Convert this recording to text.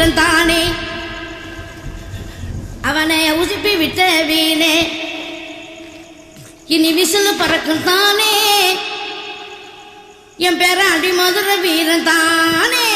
வீரன் தானே, அவனை உசுப்பி விட்ட வீணே, இனி விசில் பறக்கும் தானே, என் பேர அடி மதுரை வீரன் தானே.